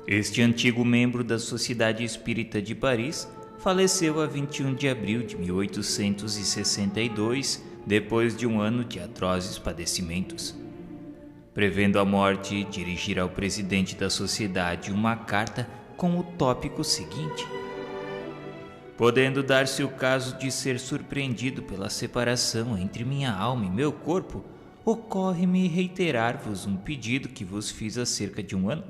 Este antigo membro da Sociedade Espírita de Paris faleceu a 21 de abril de 1862, depois de um ano de atrozes padecimentos. Prevendo a morte, dirigirá ao presidente da sociedade uma carta com o tópico seguinte: podendo dar-se o caso de ser surpreendido pela separação entre minha alma e meu corpo, ocorre-me reiterar-vos um pedido que vos fiz há cerca de um ano,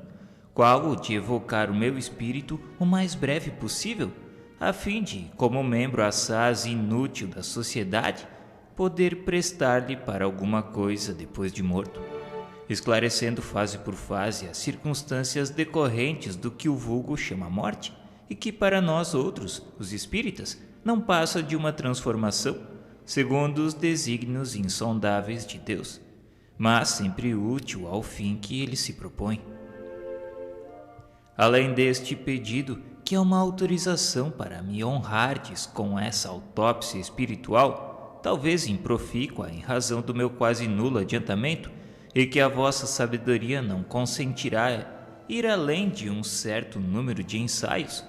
qual o de evocar o meu espírito o mais breve possível, a fim de, como membro assaz inútil da sociedade, poder prestar-lhe para alguma coisa depois de morto, esclarecendo fase por fase as circunstâncias decorrentes do que o vulgo chama morte, e que para nós outros, os espíritas, não passa de uma transformação, segundo os desígnios insondáveis de Deus, mas sempre útil ao fim que ele se propõe. Além deste pedido, que é uma autorização para me honrardes com essa autópsia espiritual, talvez improfícua em razão do meu quase nulo adiantamento, e que a vossa sabedoria não consentirá ir além de um certo número de ensaios,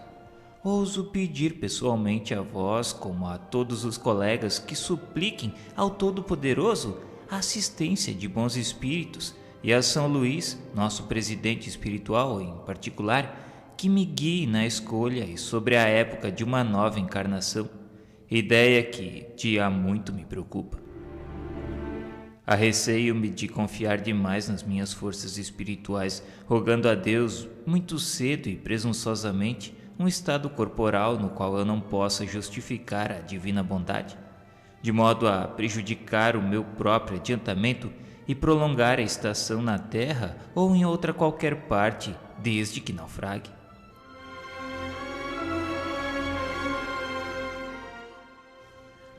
ouso pedir pessoalmente a vós, como a todos os colegas, que supliquem ao Todo-Poderoso a assistência de bons espíritos e a São Luís, nosso presidente espiritual em particular, que me guie na escolha e sobre a época de uma nova encarnação, ideia que de há muito me preocupa. Arreceio-me de confiar demais nas minhas forças espirituais, rogando a Deus, muito cedo e presunçosamente, um estado corporal no qual eu não possa justificar a divina bondade, de modo a prejudicar o meu próprio adiantamento e prolongar a estação na terra ou em outra qualquer parte, desde que naufrague.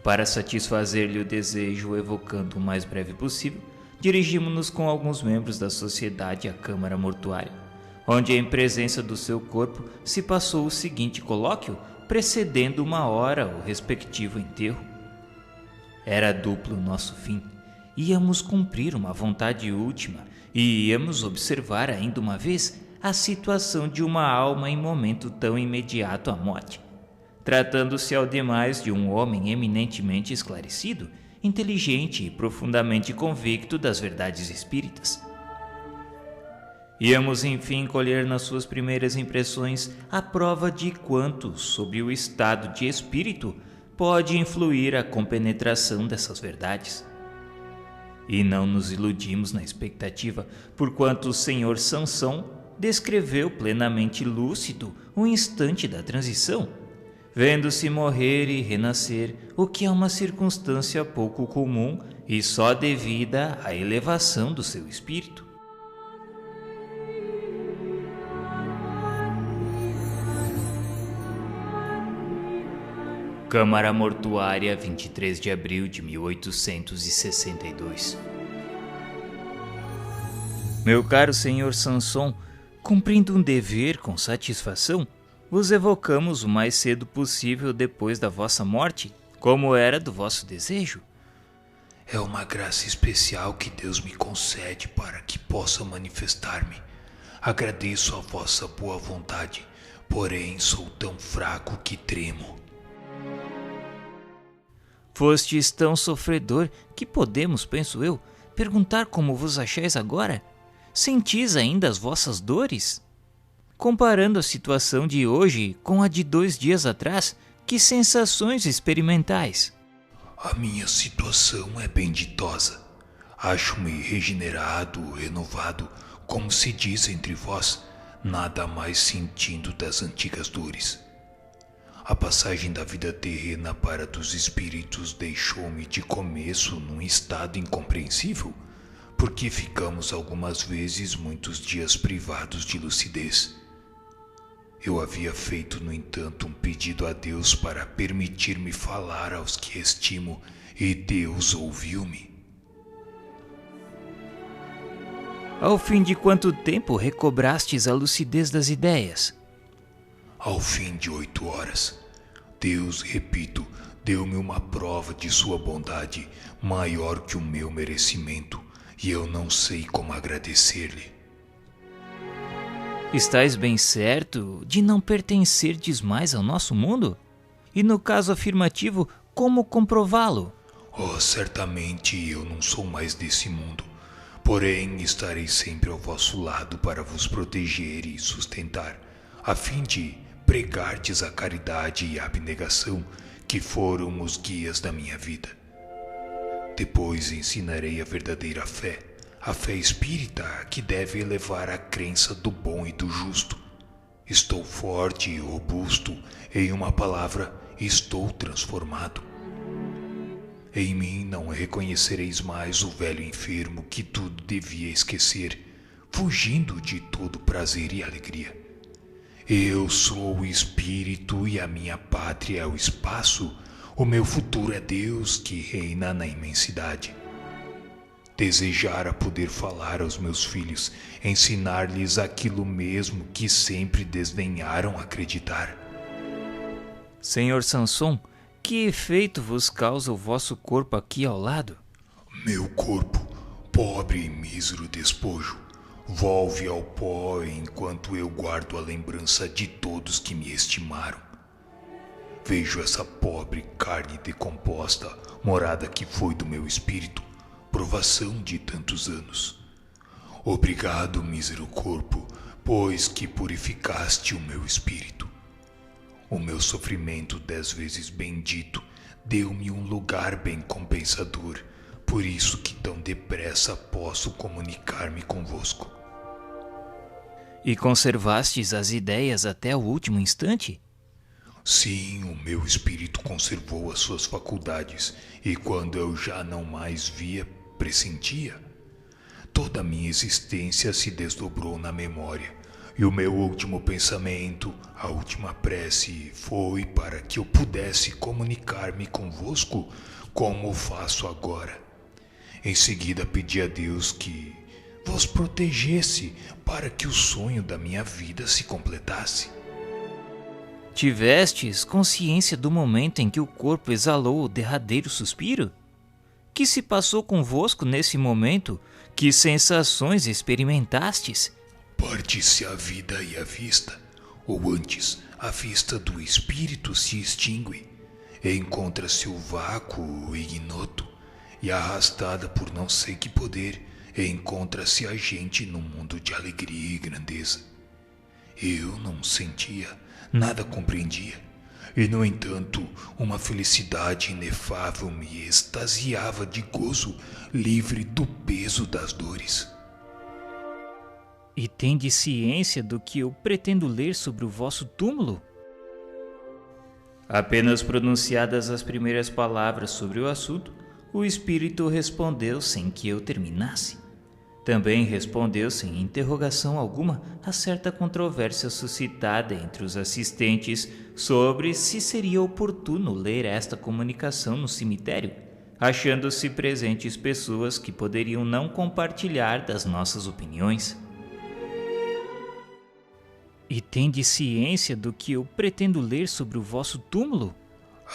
Para satisfazer-lhe o desejo, evocando o mais breve possível, dirigimos-nos com alguns membros da sociedade à Câmara Mortuária, onde, em presença do seu corpo, se passou o seguinte colóquio, precedendo uma hora o respectivo enterro. Era duplo o nosso fim. Íamos cumprir uma vontade última e íamos observar ainda uma vez a situação de uma alma em momento tão imediato à morte, tratando-se ao demais de um homem eminentemente esclarecido, inteligente e profundamente convicto das verdades espíritas. Íamos, enfim, colher nas suas primeiras impressões a prova de quanto, sobre o estado de espírito, pode influir a compenetração dessas verdades. E não nos iludimos na expectativa, porquanto o senhor Sansão descreveu plenamente lúcido o instante da transição, vendo-se morrer e renascer, o que é uma circunstância pouco comum e só devida à elevação do seu espírito. Câmara Mortuária, 23 de abril de 1862. Meu caro senhor Sanson, cumprindo um dever com satisfação, vos evocamos o mais cedo possível depois da vossa morte, como era do vosso desejo. É uma graça especial que Deus me concede para que possa manifestar-me. Agradeço a vossa boa vontade, porém sou tão fraco que tremo. Fostes tão sofredor que podemos, penso eu, perguntar como vos achais agora? Sentis ainda as vossas dores? Comparando a situação de hoje com a de 2 dias atrás, que sensações experimentais? A minha situação é bem ditosa. Acho-me regenerado, renovado, como se diz entre vós, nada mais sentindo das antigas dores. A passagem da vida terrena para dos espíritos deixou-me de começo num estado incompreensível, porque ficamos algumas vezes muitos dias privados de lucidez. Eu havia feito, no entanto, um pedido a Deus para permitir-me falar aos que estimo, e Deus ouviu-me. Ao fim de quanto tempo recobrastes a lucidez das ideias? Ao fim de 8 horas, Deus, repito, deu-me uma prova de sua bondade maior que o meu merecimento, e eu não sei como agradecer-lhe. Estais bem certo de não pertencerdes mais ao nosso mundo? E no caso afirmativo, como comprová-lo? Oh, certamente eu não sou mais desse mundo. Porém, estarei sempre ao vosso lado para vos proteger e sustentar, a fim de pregardes a caridade e a abnegação que foram os guias da minha vida. Depois ensinarei a verdadeira fé, a fé espírita que deve elevar a crença do bom e do justo. Estou forte e robusto, em uma palavra, estou transformado. Em mim não reconhecereis mais o velho enfermo que tudo devia esquecer, fugindo de todo prazer e alegria. Eu sou o espírito e a minha pátria é o espaço. O meu futuro é Deus que reina na imensidade. Desejara poder falar aos meus filhos, ensinar-lhes aquilo mesmo que sempre desdenharam acreditar. Senhor Sanson, que efeito vos causa o vosso corpo aqui ao lado? Meu corpo, pobre e mísero despojo, volve ao pó enquanto eu guardo a lembrança de todos que me estimaram. Vejo essa pobre carne decomposta, morada que foi do meu espírito, provação de tantos anos. Obrigado, mísero corpo, pois que purificaste o meu espírito. O meu sofrimento 10 vezes bendito deu-me um lugar bem compensador, por isso que tão depressa posso comunicar-me convosco. E conservastes as ideias até o último instante? Sim, o meu espírito conservou as suas faculdades, e quando eu já não mais via, pressentia. Toda a minha existência se desdobrou na memória, e o meu último pensamento, a última prece, foi para que eu pudesse comunicar-me convosco como faço agora. Em seguida pedi a Deus que vos protegesse para que o sonho da minha vida se completasse. Tivestes consciência do momento em que o corpo exalou o derradeiro suspiro? Que se passou convosco nesse momento? Que sensações experimentastes? Parte-se a vida e a vista, ou antes, a vista do espírito se extingue, encontra-se o vácuo ignoto, e arrastada por não sei que poder, encontra-se a gente num mundo de alegria e grandeza. Eu não sentia, nada compreendia, e no entanto, uma felicidade inefável me extasiava de gozo, livre do peso das dores. E tendes ciência do que eu pretendo ler sobre o vosso túmulo? Apenas pronunciadas as primeiras palavras sobre o assunto, o espírito respondeu sem que eu terminasse. Também respondeu sem interrogação alguma a certa controvérsia suscitada entre os assistentes sobre se seria oportuno ler esta comunicação no cemitério, achando-se presentes pessoas que poderiam não compartilhar das nossas opiniões. E tendes ciência do que eu pretendo ler sobre o vosso túmulo?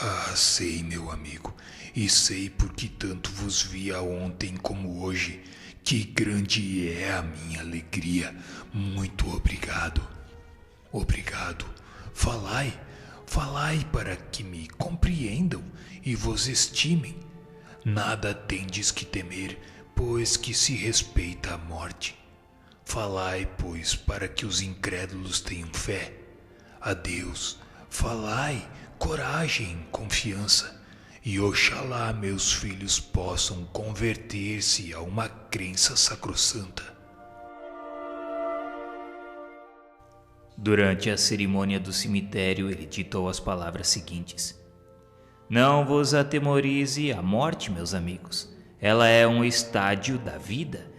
Ah, sei, meu amigo, e sei porque tanto vos via ontem como hoje, que grande é a minha alegria. Muito obrigado. Obrigado. Falai para que me compreendam e vos estimem. Nada tendes que temer, pois que se respeita a morte. Falai, pois, para que os incrédulos tenham fé. Adeus, falai, coragem, confiança, e oxalá meus filhos possam converter-se a uma crença sacrossanta. Durante a cerimônia do cemitério, ele ditou as palavras seguintes: Não vos atemorize a morte, meus amigos. Ela é um estádio da vida.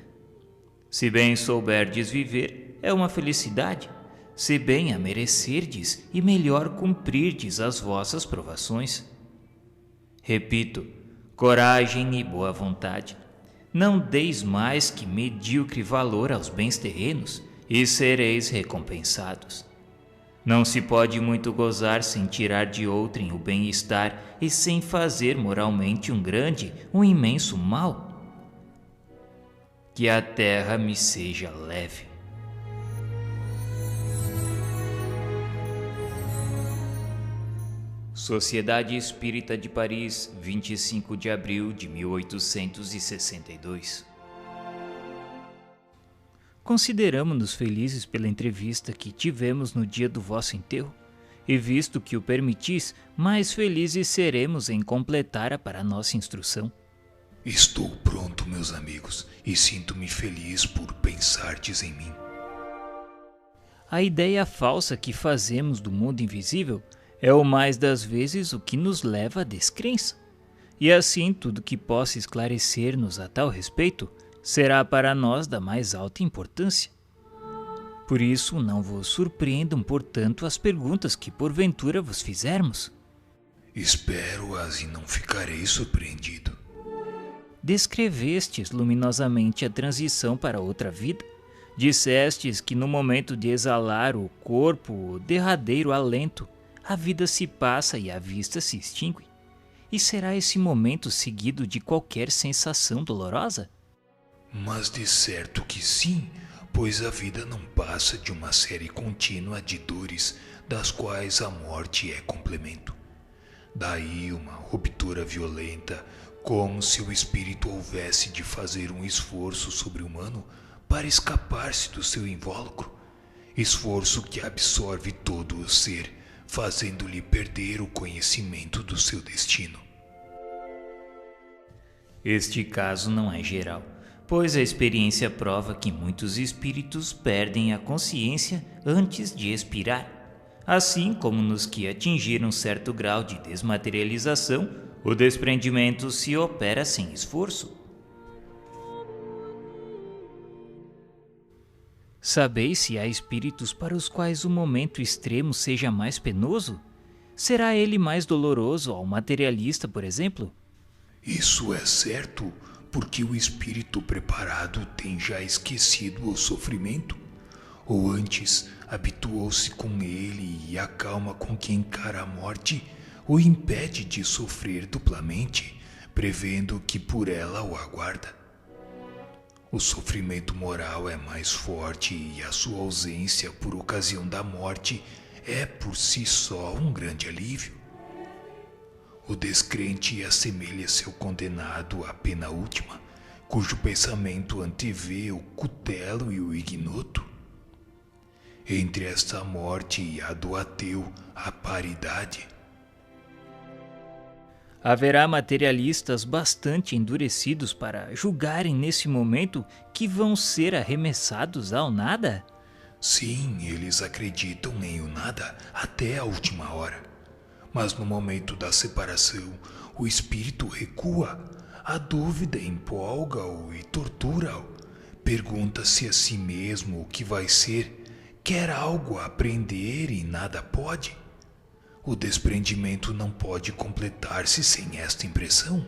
Se bem souberdes viver, é uma felicidade. Se bem a merecerdes, e melhor cumprirdes as vossas provações. Repito, coragem e boa vontade. Não deis mais que medíocre valor aos bens terrenos, e sereis recompensados. Não se pode muito gozar sem tirar de outrem o bem-estar e sem fazer moralmente um imenso mal. Que a terra me seja leve. Sociedade Espírita de Paris, 25 de abril de 1862. Consideramo-nos felizes pela entrevista que tivemos no dia do vosso enterro, e visto que o permitis, mais felizes seremos em completar-a para a nossa instrução. Estou pronto, meus amigos, e sinto-me feliz por pensardes em mim. A ideia falsa que fazemos do mundo invisível é o mais das vezes o que nos leva à descrença. E assim tudo que possa esclarecer-nos a tal respeito será para nós da mais alta importância. Por isso não vos surpreendam, portanto, as perguntas que porventura vos fizermos. Espero-as e não ficarei surpreendido. Descrevestes luminosamente a transição para outra vida. Dissestes que no momento de exalar o corpo, o derradeiro alento, a vida se passa e a vista se extingue. E será esse momento seguido de qualquer sensação dolorosa? Mas de certo que sim, pois a vida não passa de uma série contínua de dores, das quais a morte é complemento. Daí uma ruptura violenta, como se o espírito houvesse de fazer um esforço sobre-humano para escapar-se do seu invólucro, esforço que absorve todo o ser, fazendo-lhe perder o conhecimento do seu destino. Este caso não é geral, pois a experiência prova que muitos espíritos perdem a consciência antes de expirar, assim como nos que atingiram certo grau de desmaterialização, o desprendimento se opera sem esforço. Sabeis se há espíritos para os quais o momento extremo seja mais penoso? Será ele mais doloroso ao materialista, por exemplo? Isso é certo, porque o espírito preparado tem já esquecido o sofrimento, ou antes habituou-se com ele e a calma com que encara a morte o impede de sofrer duplamente, prevendo que por ela o aguarda. O sofrimento moral é mais forte e a sua ausência por ocasião da morte é por si só um grande alívio. O descrente assemelha-se ao condenado à pena última, cujo pensamento antevê o cutelo e o ignoto. Entre esta morte e a do ateu há paridade. Haverá materialistas bastante endurecidos para julgarem nesse momento que vão ser arremessados ao nada? Sim, eles acreditam em o nada até a última hora. Mas no momento da separação, o espírito recua, a dúvida empolga-o e tortura-o. Pergunta-se a si mesmo o que vai ser, quer algo a aprender e nada pode. O desprendimento não pode completar-se sem esta impressão.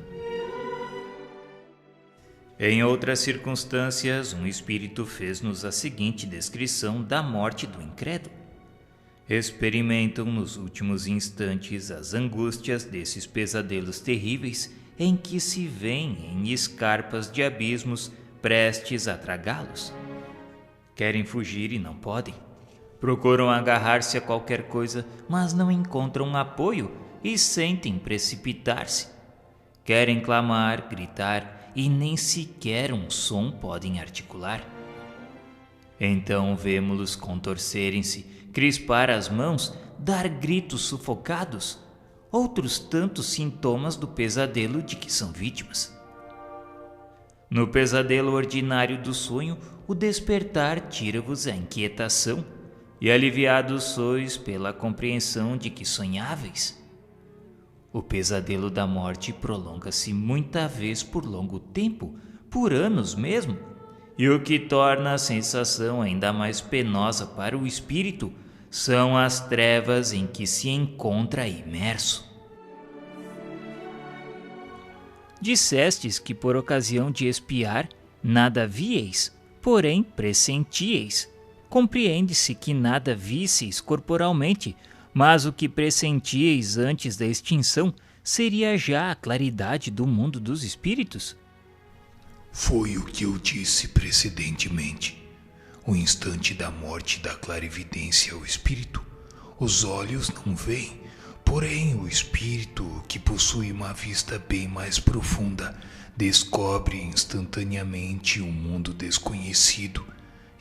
Em outras circunstâncias, um espírito fez-nos a seguinte descrição da morte do incrédulo. Experimentam nos últimos instantes as angústias desses pesadelos terríveis em que se veem em escarpas de abismos prestes a tragá-los. Querem fugir e não podem. Procuram agarrar-se a qualquer coisa, mas não encontram apoio e sentem precipitar-se. Querem clamar, gritar e nem sequer um som podem articular. Então vemo-los contorcerem-se, crispar as mãos, dar gritos sufocados, outros tantos sintomas do pesadelo de que são vítimas. No pesadelo ordinário do sonho, o despertar tira-vos a inquietação, e aliviados sois pela compreensão de que sonháveis. O pesadelo da morte prolonga-se muita vez por longo tempo, por anos mesmo, e o que torna a sensação ainda mais penosa para o espírito são as trevas em que se encontra imerso. Dissestes que por ocasião de espiar nada vieis, porém pressentieis. Compreende-se que nada visseis corporalmente, mas o que pressentieis antes da extinção seria já a claridade do mundo dos espíritos? Foi o que eu disse precedentemente. O instante da morte dá clarividência ao espírito. Os olhos não veem, Porém, o espírito, que possui uma vista bem mais profunda, descobre instantaneamente um mundo desconhecido,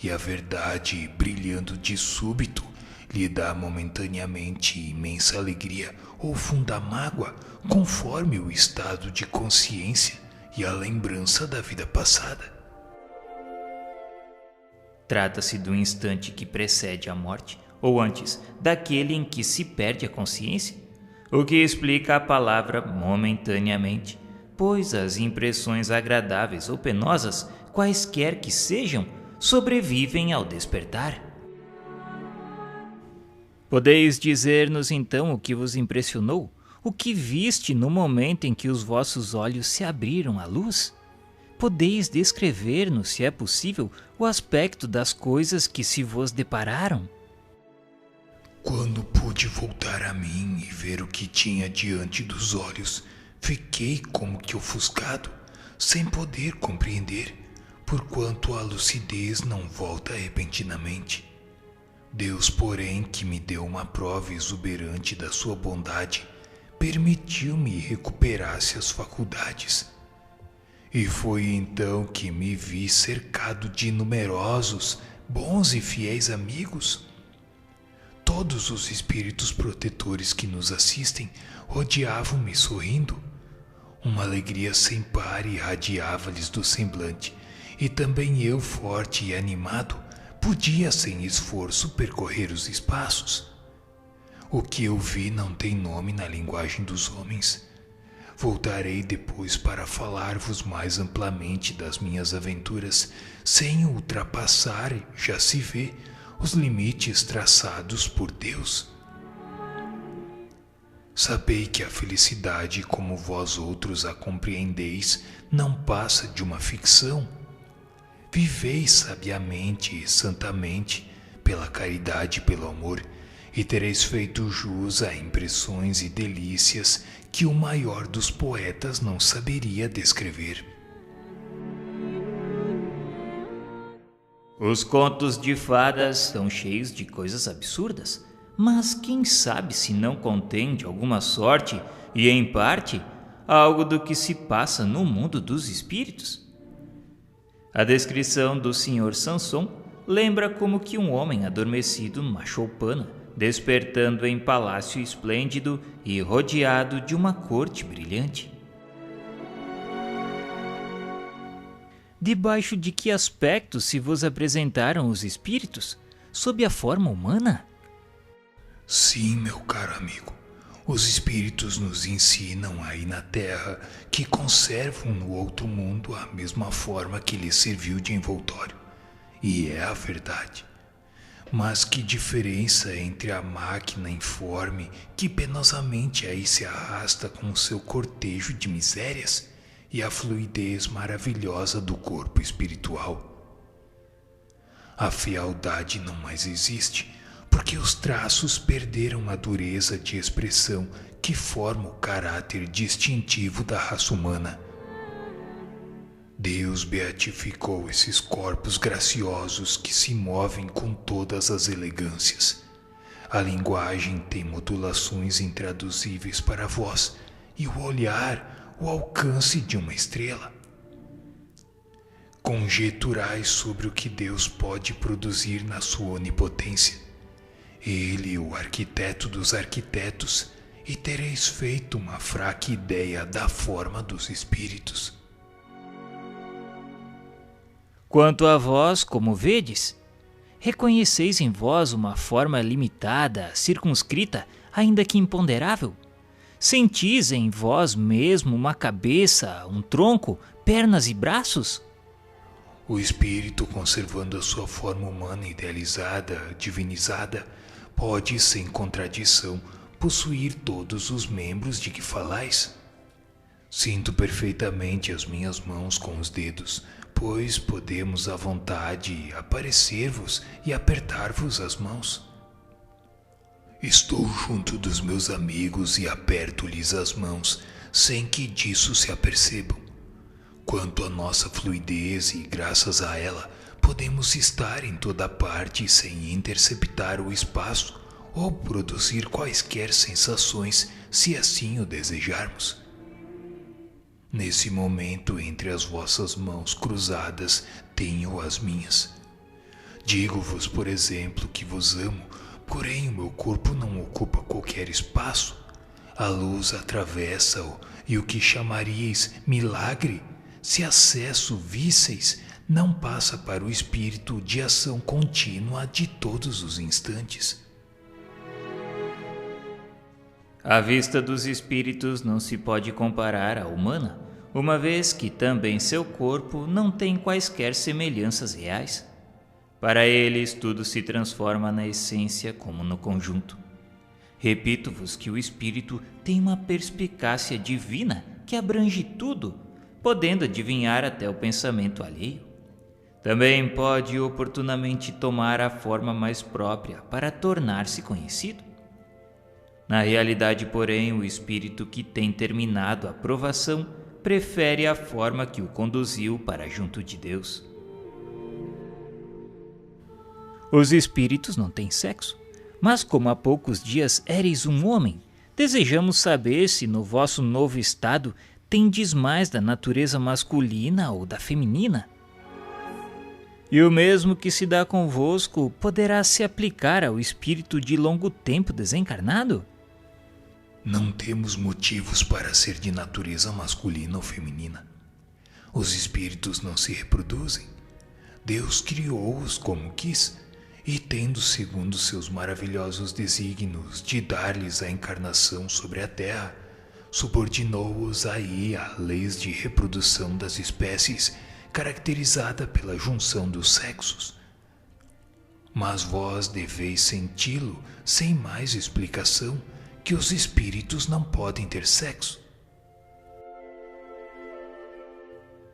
e a verdade, brilhando de súbito, lhe dá momentaneamente imensa alegria ou funda mágoa, conforme o estado de consciência e a lembrança da vida passada. Trata-se do instante que precede a morte, ou antes, daquele em que se perde a consciência, o que explica a palavra momentaneamente, pois as impressões agradáveis ou penosas, quaisquer que sejam, sobrevivem ao despertar. Podeis dizer-nos então o que vos impressionou, o que viste no momento em que os vossos olhos se abriram à luz? Podeis descrever-nos, se é possível, o aspecto das coisas que se vos depararam? Quando pude voltar a mim e ver o que tinha diante dos olhos, fiquei como que ofuscado, sem poder compreender, porquanto a lucidez não volta repentinamente. Deus, porém, que me deu uma prova exuberante da sua bondade, permitiu-me recuperasse as faculdades. E foi então que me vi cercado de numerosos, bons e fiéis amigos. Todos os espíritos protetores que nos assistem rodeavam-me sorrindo. Uma alegria sem par irradiava-lhes do semblante, e também eu, forte e animado, podia sem esforço percorrer os espaços. O que eu vi não tem nome na linguagem dos homens. Voltarei depois para falar-vos mais amplamente das minhas aventuras, sem ultrapassar, já se vê, os limites traçados por Deus. Sabei que a felicidade, como vós outros a compreendeis, não passa de uma ficção. Vivei sabiamente e santamente, pela caridade e pelo amor, e tereis feito jus a impressões e delícias que o maior dos poetas não saberia descrever. Os contos de fadas são cheios de coisas absurdas, mas quem sabe se não contém de alguma sorte, e em parte, algo do que se passa no mundo dos espíritos? A descrição do Sr. Sanson lembra como que um homem adormecido numa choupana, despertando em palácio esplêndido e rodeado de uma corte brilhante. Debaixo de que aspecto se vos apresentaram os espíritos? Sob a forma humana? Sim, meu caro amigo. Os espíritos nos ensinam aí na Terra que conservam no outro mundo a mesma forma que lhes serviu de envoltório. E é a verdade. Mas que diferença entre a máquina informe que penosamente aí se arrasta com o seu cortejo de misérias e a fluidez maravilhosa do corpo espiritual. A fealdade não mais existe, porque os traços perderam a dureza de expressão que forma o caráter distintivo da raça humana. Deus beatificou esses corpos graciosos que se movem com todas as elegâncias. A linguagem tem modulações intraduzíveis para vós, e o olhar, o alcance de uma estrela. Conjeturais sobre o que Deus pode produzir na sua onipotência. Ele, o arquiteto dos arquitetos, e tereis feito uma fraca ideia da forma dos espíritos. Quanto a vós, como vedes, reconheceis em vós uma forma limitada, circunscrita, ainda que imponderável? Sentis em vós mesmo uma cabeça, um tronco, pernas e braços? O espírito, conservando a sua forma humana idealizada, divinizada, pode, sem contradição, possuir todos os membros de que falais. Sinto perfeitamente as minhas mãos com os dedos, pois podemos à vontade aparecer-vos e apertar-vos as mãos. Estou junto dos meus amigos e aperto-lhes as mãos, sem que disso se apercebam. Quanto à nossa fluidez e graças a ela, podemos estar em toda parte sem interceptar o espaço ou produzir quaisquer sensações, se assim o desejarmos. Nesse momento, entre as vossas mãos cruzadas, tenho as minhas. Digo-vos, por exemplo, que vos amo, porém o meu corpo não ocupa qualquer espaço. A luz atravessa-o, e o que chamaríeis milagre, se acesso visseis, não passa para o espírito de ação contínua de todos os instantes. A vista dos espíritos não se pode comparar à humana, uma vez que também seu corpo não tem quaisquer semelhanças reais. Para eles, tudo se transforma na essência como no conjunto. Repito-vos que o espírito tem uma perspicácia divina que abrange tudo, podendo adivinhar até o pensamento alheio. Também pode oportunamente tomar a forma mais própria para tornar-se conhecido. Na realidade, porém, o espírito que tem terminado a provação prefere a forma que o conduziu para junto de Deus. Os espíritos não têm sexo, mas como há poucos dias éreis um homem, desejamos saber se no vosso novo estado tendes mais da natureza masculina ou da feminina. E o mesmo que se dá convosco poderá se aplicar ao espírito de longo tempo desencarnado? Não temos motivos para ser de natureza masculina ou feminina. Os espíritos não se reproduzem. Deus criou-os como quis, e tendo segundo seus maravilhosos desígnios de dar-lhes a encarnação sobre a terra, subordinou-os aí a leis de reprodução das espécies, caracterizada pela junção dos sexos. Mas vós deveis senti-lo, sem mais explicação, que os espíritos não podem ter sexo.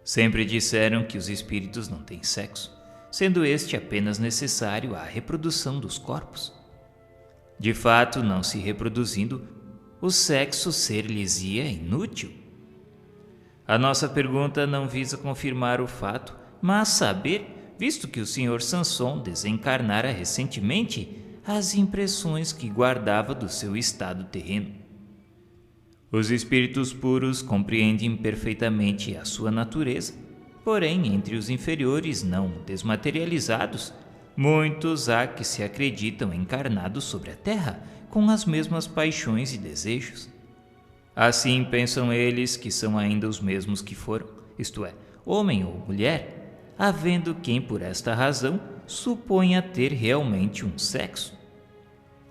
Sempre disseram que os espíritos não têm sexo, sendo este apenas necessário à reprodução dos corpos. De fato, não se reproduzindo, o sexo ser-lhes-ia inútil. A nossa pergunta não visa confirmar o fato, mas saber, visto que o Sr. Sanson desencarnara recentemente, as impressões que guardava do seu estado terreno. Os espíritos puros compreendem perfeitamente a sua natureza, porém, entre os inferiores não desmaterializados, muitos há que se acreditam encarnados sobre a terra com as mesmas paixões e desejos. Assim pensam eles que são ainda os mesmos que foram, isto é, homem ou mulher, havendo quem por esta razão suponha ter realmente um sexo.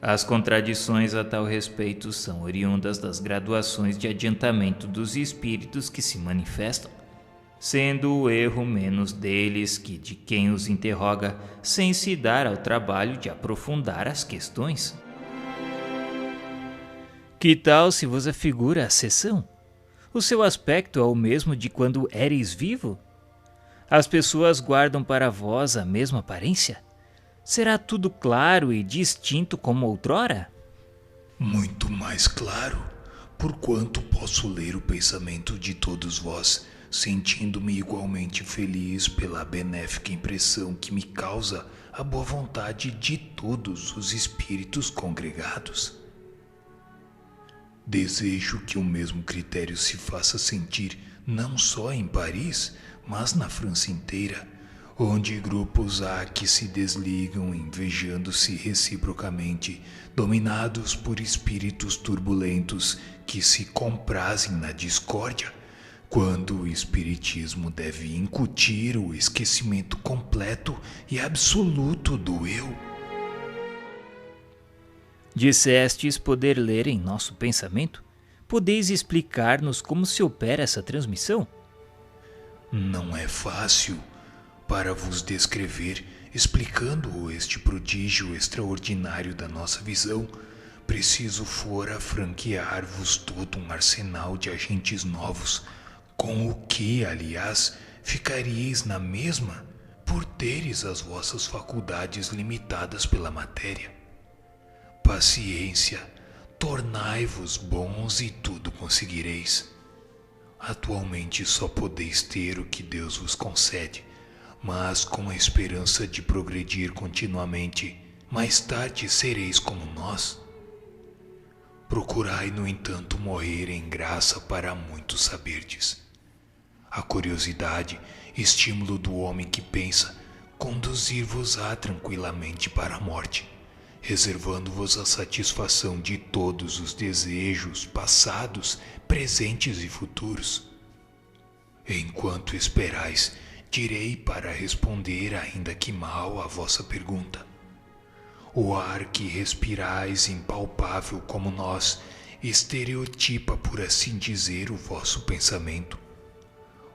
As contradições a tal respeito são oriundas das graduações de adiantamento dos espíritos que se manifestam, sendo o erro menos deles que de quem os interroga sem se dar ao trabalho de aprofundar as questões. Que tal se vos afigura a seção? O seu aspecto é o mesmo de quando éreis vivo? As pessoas guardam para vós a mesma aparência? Será tudo claro e distinto como outrora? Muito mais claro, porquanto posso ler o pensamento de todos vós, sentindo-me igualmente feliz pela benéfica impressão que me causa a boa vontade de todos os espíritos congregados. Desejo que o mesmo critério se faça sentir não só em Paris, mas na França inteira, onde grupos há que se desligam invejando-se reciprocamente, dominados por espíritos turbulentos que se comprazem na discórdia, quando o espiritismo deve incutir o esquecimento completo e absoluto do eu. Dissestes poder ler em nosso pensamento? Podeis explicar-nos como se opera essa transmissão? Não é fácil para vos descrever, explicando este prodígio extraordinário da nossa visão. Preciso fora franquear-vos todo um arsenal de agentes novos, com o que, aliás, ficaríeis na mesma por teres as vossas faculdades limitadas pela matéria. Paciência, tornai-vos bons e tudo conseguireis. Atualmente só podeis ter o que Deus vos concede, mas com a esperança de progredir continuamente, mais tarde sereis como nós. Procurai, no entanto, morrer em graça para muito saberdes. A curiosidade, estímulo do homem que pensa, conduzir-vos-á tranquilamente para a morte, reservando-vos a satisfação de todos os desejos passados, presentes e futuros. Enquanto esperais, direi para responder, ainda que mal, a vossa pergunta. O ar que respirais, impalpável como nós, estereotipa, por assim dizer, o vosso pensamento.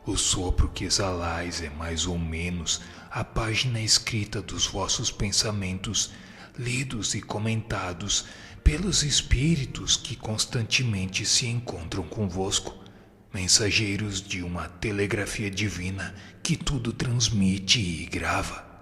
O sopro que exalais é mais ou menos a página escrita dos vossos pensamentos, lidos e comentados pelos espíritos que constantemente se encontram convosco, mensageiros de uma telegrafia divina que tudo transmite e grava.